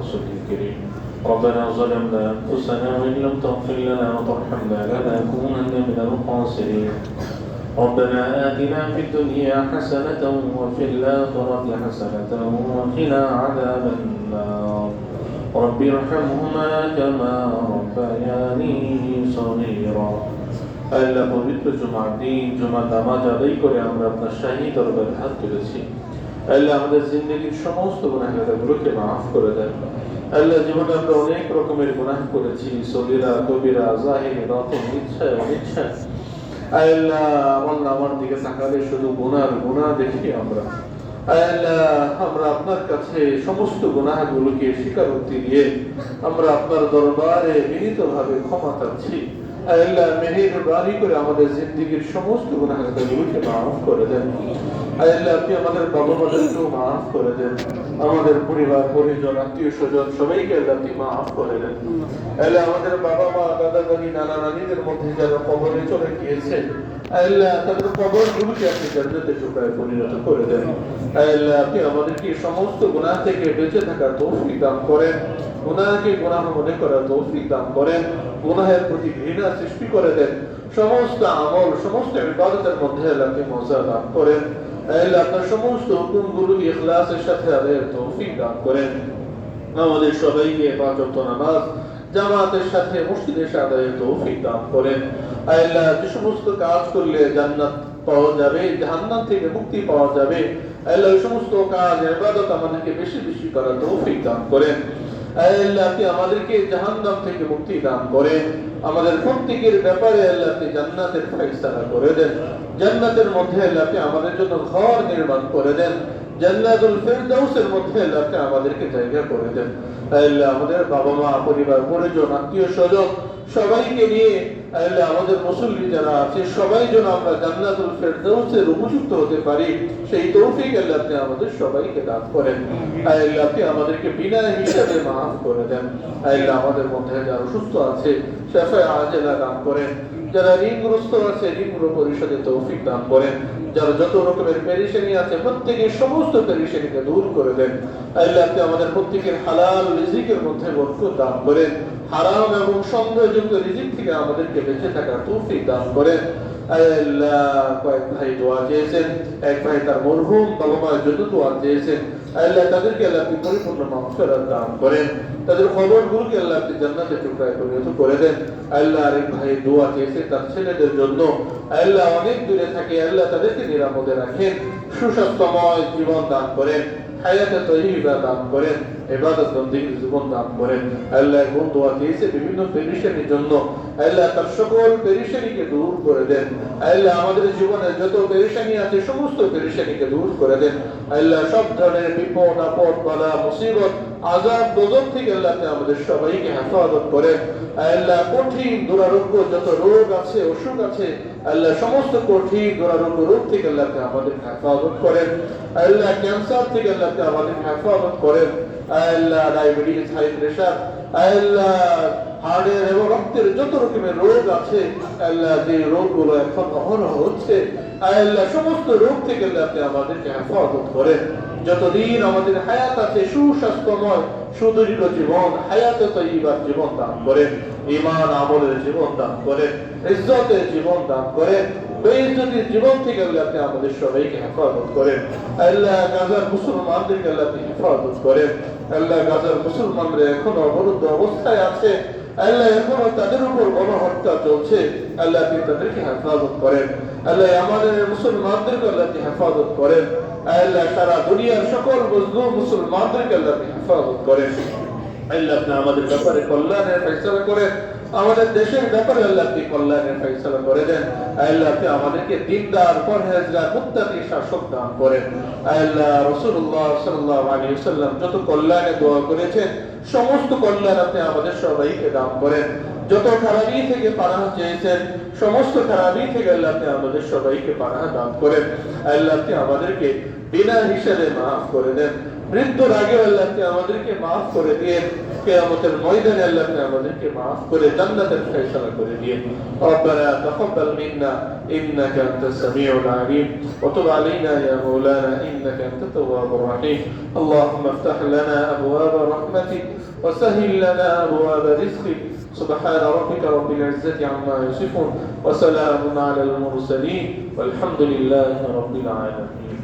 ورسوله الكريم ربنا ظلمنا أنفسنا وإن لم تغفر لنا وترحمنا لنكونن من الخاسرين ربنا آتنا في الدنيا حسنة وفي الآخرة حسنة وقنا عذاب النار رب ارحمهما كما ربياني صغيرا আল্লাহ পবিত্র জুমার দিন জুমার নামাজ আদায় করে আমরা আপনার শাহী দরবারে হাত তুলেছি। আল্লাহ আমাদের জিন্দগির সমস্ত গুনাহগুলোকে মাফ করে দেন। আল্লাহ জীবনে আমরা অনেক রকমের গুনাহ করেছি, সগীরা কবিরা জাহিরা বাতিন ইচ্ছা অনিচ্ছা। আল্লাহ আমার দিকে তাকালে শুধু গুনাহ দেখি আমরা। আল্লাহ আমরা আপনার কাছে সমস্ত গুনাহগুলোকে স্বীকারোক্তি দিয়ে আমরা আপনার দরবারে বিনীতভাবে ক্ষমা চাচ্ছি। আল্লাহ মেহেরবানি করে আমাদের জিন্দেগীর সমস্ত গুনাহগুলোকে মাফ করে দেন। আল্লাহ আপনি আমাদের বাবা মাদেরকেও মাফ করে দেন, আমাদের পরিবার পরিজন আত্মীয় স্বজন সবাইকে আল্লাহ আপনি মাফ করে দেন। আল্লাহ আমাদের বাবা মা দাদা দাদি নানা নানিদের মধ্যে যারা কবরে চলে গিয়েছে আল্লাহ তাদের কবরগুলোকে আপনি জান্নাতের টুকরায় পরিণত করে দেন। আল্লাহ আপনি আমাদেরকে সমস্ত গুনাহ থেকে বেঁচে থাকার তৌফিক দান করেন, গুনাহকে গুনাহ মনে করার তৌফিক দান করেন, গুনাহের প্রতি ঘৃণা সৃষ্টি করে দেন, সমস্ত আমল সমস্ত ইবাদতের মধ্যে আল্লাহ আপনি মজা দান করেন। আল্লাহ আপনার সমস্ত হুকুমগুলো ইখলাসের সাথে আদায়ের তৌফিক দান করেন। আমাদের সবাইকে পাঁচ ওয়াক্ত নামাজ জামাতের সাথে মসজিদে আদায়ের তৌফিক দান করেন। আল্লাহ যে সমস্ত কাজ করলে জান্নাত পাওয়া যাবে, জাহান্নাম থেকে মুক্তি পাওয়া যাবে, আল্লাহ ওই সমস্ত কাজ ইবাদত আমাদেরকে বেশি বেশি করার তৌফিক দান করেন। আল্লাহ আপনি আমাদেরকে জাহান্নাম থেকে মুক্তি দান করেন। আমাদের প্রত্যেকের ব্যাপারে আল্লাহ আপনি জান্নাতের ফয়সালা করে দেন। জান্নাতের মধ্যে আল্লাহ আপনি আমাদের জন্য ঘর নির্মাণ করে দেন। জান্নাতুল ফিরদাউসের মধ্যে আল্লাহ আপনি আমাদেরকে জায়গা করে দেন। আল্লাহ আমাদের বাবা মা পরিবার পরিজন আত্মীয় স্বজন সবাইকে নিয়ে আল্লাহ আমাদের মুসল্লি যারা আছে সবাই যেন আমরা জান্নাতুল ফিরদাউসের উপযুক্ত হতে পারি সেই তৌফিক আল্লাহ আপনি আমাদের সবাইকে দান করেন। আল্লাহ আপনি আমাদেরকে বিনা হিসাবে মাফ করে দেন। আল্লাহ আমাদের মধ্যে যারা অসুস্থ আছে শিফা আজেলা দান করেন, যারা ঋণগ্রস্ত আছে ঋণগুলো পরিশোধে তৌফিক দান করেন, যারা যত রকমের পেরেশানি আছে প্রত্যেকের সমস্ত পেরেশানিকে দূর করে দেন। আল্লাহ আপনি আমাদের প্রত্যেকের হালাল রিজিকের মধ্যে বরকত দান করেন, হারাম এবং সন্দেহযুক্ত রিজিক থেকে আমাদেরকে বেঁচে থাকার তৌফিক দান করেন। আল্লাহ কয়েক ভাই দোয়া চেয়েছেন, এক ভাই তার মরহুম বাবা মায়ের জন্য দোয়া চেয়েছেন। আল্লাহ তাদেরকে আল্লাহ আপনি পরিপূর্ণ মাগফিরাত দান করেন, তাদের খবরগুলোকে আল্লাহ আপনি জান্নাতের টুকরায় পরিণত করে দেন। আল্লাহ আরেক ভাই দোয়া চেয়েছে তার ছেলেদের জন্য, আল্লাহ অনেক দূরে থাকে আল্লাহ তাদেরকে নিরাপদে রাখেন, সুস্বাস্থ্যময় জীবন দান করেন, হায়াতে তয়্যিবা দান করেন, ইবাদত বন্দেগীর জীবন দান করেন। আল্লাহ কোন দোয়া চেয়েছে বিভিন্ন পেরেশানির জন্য, আল্লাহ তার সকল পেরেশানিকে দূর করে দেন। আল্লাহ আমাদের জীবনে যত পেরেশানি আছে সমস্ত পেরেশানিকে দূর করে দেন। আল্লাহ সব ধরনের বিপদ আপদ বালা মুসিবত আযাব গজব থেকে আল্লাহ আপনি আমাদের সবাইকে হেফাজত করেন। আল্লাহ কঠিন দুরারোগ্য যত রোগ আছে অসুখ আছে আল্লাহ সমস্ত কঠিন দুরারোগ্য রোগ থেকে আল্লাহ আপনি আমাদের হেফাজত করেন। আল্লাহ ক্যান্সার থেকে আল্লাহ আপনি আমাদের হেফাজত করেন। আল্লাহ ডায়াবেটিস হাই প্রেসার আল্লাহ হার্টের এবং রক্তের যত রকমের রোগ আছে আল্লাহ যে রোগগুলো এখন অহরহ হচ্ছে আল্লাহ সমস্ত রোগ থেকে আল্লাহ আপনি আমাদেরকে হেফাজত করেন। যতদিন আমাদের হায়াত আছে সুস্বাস্থ্যময় সুদীর্ঘ জীবন হায়াতে তয়্যিবার জীবন দান করেন, ঈমান আমলের জীবন দান করেন, ইজ্জতের জীবন দান করেন, বেইজ্জতির জীবন থেকে আল্লাহ আপনি আমাদের সবাইকে হেফাজত করেন। আল্লাহ গাজার মুসলমানদেরকে আল্লাহ আপনি হেফাজত করেন। আল্লাহ গাজার মুসলমানরা এখনো অবরুদ্ধ অবস্থায় আছে, আল্লাহ এখনো তাদের উপর গণহত্যা চলছে, আল্লাহ আপনি তাদেরকে হেফাজত করেন। আল্লাহ আমাদের মুসলমানদেরকে আল্লাহ আপনি হেফাজত করেন। আল্লাহ সারা দুনিয়ার সকল মজলুম মুসলমানদেরকে আল্লাহ আপনি হেফাজত করেন। আল্লাহ আপনি আমাদের ব্যাপারে কল্যাণের ফয়সালা করেন, আমাদের দেশের ব্যাপারে আল্লাহ আপনি কল্যাণের ফয়সালা করে দেন। আল্লাহ আপনি আমাদেরকে দ্বীনদার পরহেজগার মুত্তাকি শাসক দান করেন। আল্লাহ রাসূলুল্লাহ সাল্লাল্লাহু আলাইহি ওয়াসাল্লাম যত কল্যাণে দোয়া করেছেন সমস্ত কল্যাণ আপনি আমাদের সবাইকে দান করেন। যত খারাপি থেকে পানাহ চেয়েছেন সমস্ত খারাপি থেকে আল্লাহ আপনি আমাদের সবাইকে পানাহ দান করেন। আল্লাহ আপনি আমাদেরকে বিনা হিসাবে মাফ করে দেন। মৃত্যুর আগে আল্লাহ আপনি আমাদেরকে মাফ করে দিয়েন, কিয়ামতের ময়দানে আল্লাহ আপনি আমাদেরকে মাফ করে জান্নাতের ফয়সালা করে দিয়েন। ربنا تقبل منا إنك أنت السميع العليم وتب علينا يا مولانا إنك أنت التواب الرحيم. اللهم افتح لنا أبواب رحمتك وسهل لنا أبواب رزقك. سبحان ربك رب العزة عما يصفون وسلام على المرسلين والحمد لله رب العالمين.